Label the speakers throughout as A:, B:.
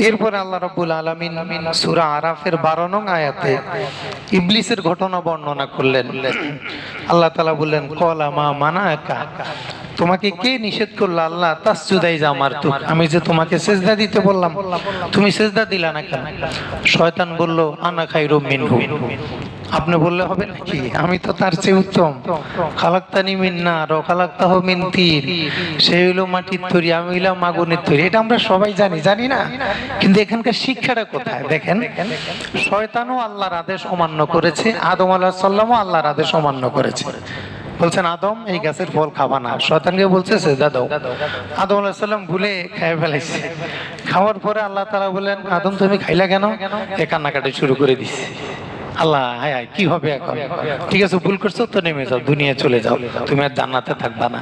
A: এরপরে আল্লাহ রাব্বুল আলামিন সূরা আরাফের 12 নং আয়াতে ইবলিসের ঘটনা বর্ণনা করলেন। আল্লাহ তাআলা বললেন, ক্বালা মা মানাকা, তোমাকে কে নিষেধ করলো আল্লাহ তাসজুদাই জামারতু, আমি যে তোমাকে সিজদা দিতে বললাম তুমি সিজদা দিলা না কেন? শয়তান বলল, আনা খায়রুম মিনহু, আপনি বললে হবে নাকি, আমি তো তার চেয়ে উত্তম। খালাক্তানি মিন নার ওয়া খালাক্তাহু মিন তিন, সে হইলো মাটির তৈরি, আমি হইলাম আগুনের তৈরি। এটা আমরা সবাই জানি, জানি না? কিন্তু এখানকার শিক্ষাটা কোথায় দেখেন, শয়তানও আল্লাহর আদেশ অমান্য করেছে, আদম আলাইহিস সালামও আল্লাহর আদেশ অমান্য করেছে। বলছেন আদম এই গাছের ফল খাবা না, শয়তানকে বলছে সিজদা দাও। আদম আলাইহিস সালাম ভুলে খেয়ে ফেলেছে। খাওয়ার পরে আল্লাহ তাআলা বলেন, আদম তুমি খাইলা কেন? এ কান্নাকাটি শুরু করে দিছে। আল্লাহ, হায় হায় কি হবে এখন? ঠিক আছে, ভুল করছো তো নেমে যাও, দুনিয়া চলে যাও, তুমি আর জান্নাতে থাকবা না।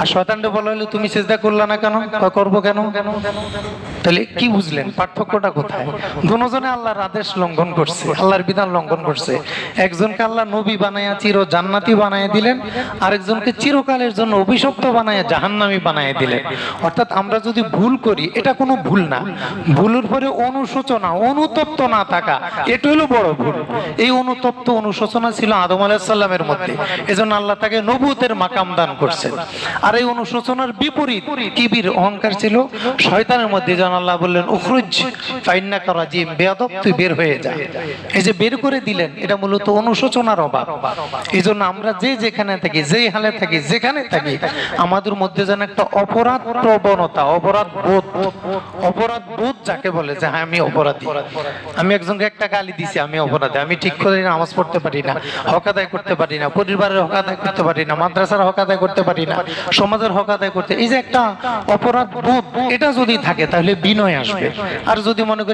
A: আর শয়তানকে বলা হলো, তুমি সিজদা করলা না কেন? করবো কেন? তাহলে কি বুঝলেন পার্থক্যটা কোথায়? দুজনে আল্লাহর আদেশ লঙ্ঘন করছে, আল্লাহর বিধান লঙ্ঘন করছে। একজনকে আল্লাহ নবী বানায়া চির জান্নাতি বানায় দিলেন, আরেকজনকে চিরকালের জন্য অভিশপ্ত বানায় জাহান্নামী বানায় দিলেন। অর্থাৎ আমরা যদি ভুল করি, এটা কোনো ভুল না, ভুলের পরে অনুশোচনা অনুতপ্ত না থাকা, এটা হলো বড় ভুল। এই অনুতপ্ত অনুশোচনা ছিল আদম আলাইহিস সালামের মধ্যে, এজন্য আল্লাহ তাকে নবুয়তের মাকাম দান করছেন। আর এই অনুশোচনার বিপরীত কিবির অহংকার ছিল শয়তানের মধ্যে, যেন আল্লাহ বললেন, উখরুজ ফাইন্নাকা রাজিম, বেয়াদব তুই বের হয়ে যা। এই যে বের করে দিলেন, এটা মূলত অনুশোচনার অভাব। এজন্য আমরা যে যেখানে থাকি, যে হালে থাকি, যেখানে থাকি, আমাদের মধ্যে যেন একটা অপরাধ প্রবণতা, অপরাধ বোধ যাকে বলে, যে হ্যাঁ আমি অপরাধী, আমি একজনকে একটা গালি দিছি, আমি অপরাধী, আমি ঠিক করে নামাজ পড়তে পারি না, হক আদায় করতে পারি না, পরিবারের হক আদায় করতে পারি না, মাদ্রাসার হক আদায় করতে পারি না, সমাজের হক আদায় করতে, এই যে একটা অপরাধ বোধ, এটা যদি থাকে তাহলে বিনয় আসবে। আর যদি মনে করি